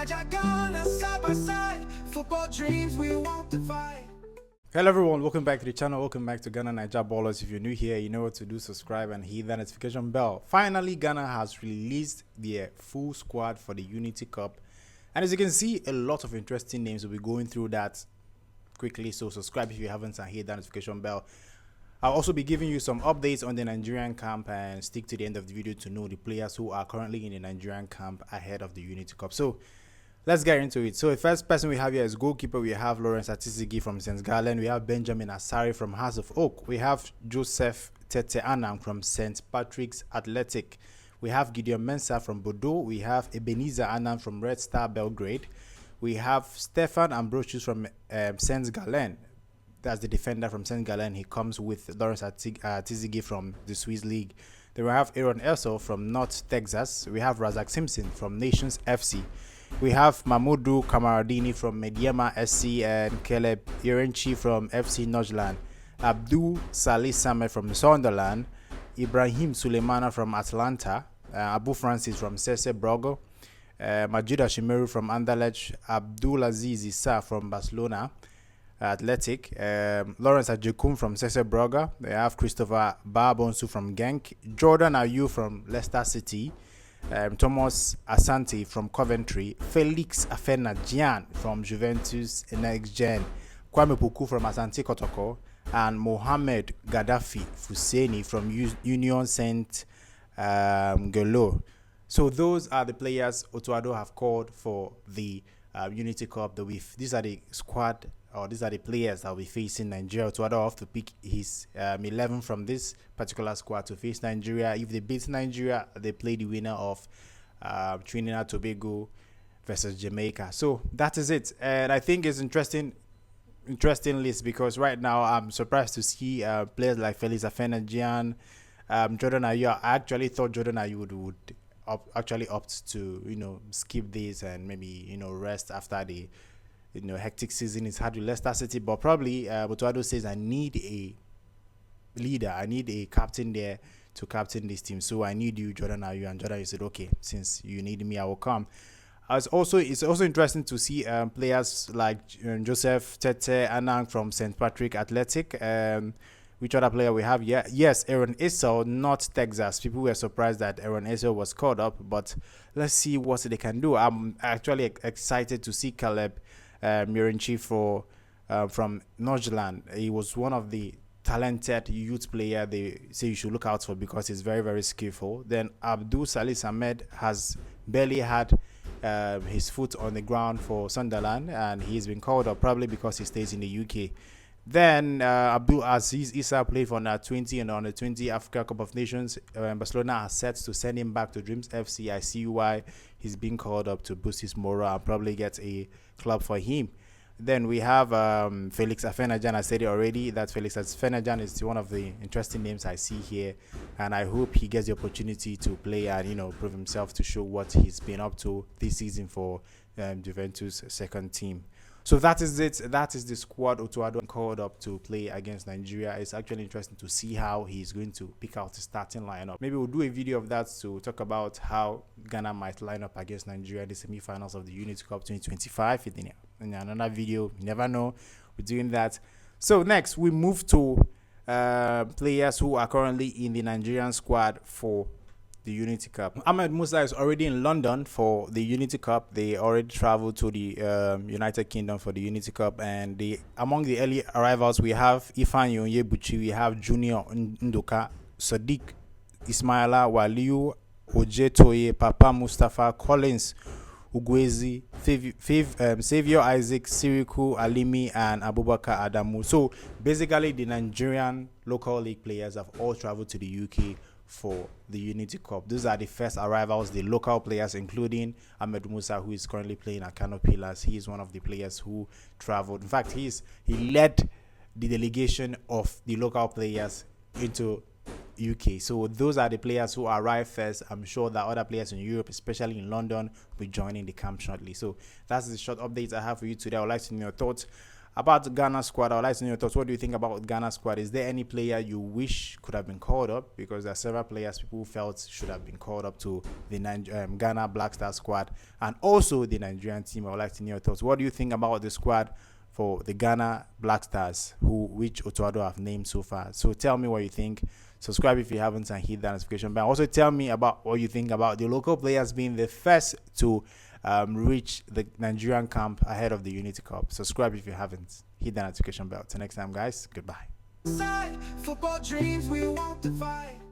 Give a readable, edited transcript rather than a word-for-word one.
Niger, Ghana, side by side. Football dreams we won't divide. Hello everyone, welcome back to the channel. Welcome back to Ghana Niger Ballers. If you're new here, you know what to do. Subscribe and hit that notification bell. Finally, Ghana has released their full squad for the Unity Cup, and as you can see, a lot of interesting names. Will be going through that quickly, so subscribe if you haven't and hit that notification bell. I'll also be giving you some updates on the Nigerian camp, and stick to the end of the video to know the players who are currently in the Nigerian camp ahead of the Unity Cup. So let's get into it. So the first person we have here is goalkeeper. We have Lawrence Atisigi from St. Gallen. We have Benjamin Asari from Hearts of Oak. We have Joseph Tete Anang from St. Patrick's Athletic. We have Gideon Mensah from Bordeaux. We have Ebenezer Anang from Red Star Belgrade. We have Stefan Ambrosius from St. Gallen. That's the defender from St. Gallen. He comes with Lawrence Atisigi from the Swiss League. Then we have Aaron Elsel from North Texas. We have Razak Simpson from Nations FC. We have Mahmoudou Kamaradini from Mediama SC and Caleb Irenchi from FC Nordjylland. Abdul Salih Samed from Sunderland. Ibrahim Suleimana from Atlanta. Abu Francis from Cese Brogo. Majid Ashimeru from Anderlecht. Abdul Aziz Issa from Barcelona Athletic. Lawrence Ajekum from Cese Broga. They have Christopher Barbonsu from Genk. Jordan Ayew from Leicester City. Thomas Asante from Coventry, Felix Afena-Gyan from Juventus Next Gen, Kwame Puku from Asante Kotoko, and Mohamed Gaddafi Fuseni from Union Saint Gelo. So those are the players Otuado have called for the Unity Cup. These are the squad, or these are the players that will be facing Nigeria. Otuado have to pick his 11 from this particular squad to face Nigeria. If they beat Nigeria, they play the winner of Trinidad and Tobago versus Jamaica. So that is it, and I think it's interesting list, because right now I'm surprised to see players like Felix Afena-Gyan, Jordan Ayew. I actually thought Jordan Ayew would actually opt to skip this and maybe rest after the hectic season he's had with Leicester City, but probably Otuado says I need a leader, I need a captain there to captain this team, so I need you, Jordan Ayew. And Jordan Ayew said, okay, since you need me, I will come. It's also interesting to see players like Joseph Tete Anang from St. Patrick Athletic. Which other player we have? Yeah, yes, Aaron Isel, not Texas. People were surprised that Aaron Isel was called up, but let's see what they can do. I'm actually excited to see Caleb Mirenchi from Nordjylland. He was one of the talented youth player they say you should look out for, because he's very, very skillful. Then Abdul Salih Samed has barely had his foot on the ground for Sunderland, and he's been called up probably because he stays in the UK. Then Abdul Aziz Issa played for under 20 and under 20 Africa Cup of Nations. Barcelona are set to send him back to Dreams FC. I see why he's being called up to boost his morale and probably get a club for him. Then we have Felix Afena-Gyan. I said it already. That Felix Afena-Gyan is one of the interesting names I see here, and I hope he gets the opportunity to play and prove himself, to show what he's been up to this season for Juventus' second team. So that is it. That is the squad Otuado called up to play against Nigeria. It's actually interesting to see how he's going to pick out the starting lineup. Maybe we'll do a video of that to talk about how Ghana might line up against Nigeria in the semi-finals of the Unity Cup 2025. In another video, you never know. We're doing that. So next, we move to players who are currently in the Nigerian squad for the Unity Cup. Ahmed Musa is already in London for the Unity Cup. They already traveled to the United Kingdom for the Unity Cup, and among the early arrivals we have Ifan Onyebuchi, we have Junior Ndoka, Sadiq Ismaila, Waliu Ojetoye, Papa Mustafa, Collins Ugwezi, Xavier Isaac, Siriku Alimi, and Abubakar Adamu. So basically the Nigerian local league players have all traveled to the UK for the Unity Cup. Those are the first arrivals, the local players, including Ahmed Musa, who is currently playing at Kano Pillars. He is one of the players who traveled. In fact, he led the delegation of the local players into UK. So those are the players who arrived first. I'm sure that other players in Europe, especially in London, will be joining the camp shortly. So that's the short updates I have for you today. I would like to know your thoughts About Ghana squad, I would like to know your thoughts. What do you think about Ghana squad? Is there any player you wish could have been called up? Because there are several players people felt should have been called up to the Ghana Black Star squad and also the Nigerian team. I would like to know your thoughts. What do you think about the squad for the Ghana Black Stars, which Otuado have named so far? So tell me what you think. Subscribe if you haven't and hit that notification bell. Also tell me about what you think about the local players being the first to reach the Nigerian camp ahead of the Unity Cup. Subscribe if you haven't. Hit that notification bell. Till next time, guys. Goodbye. Football dreams we won't divide.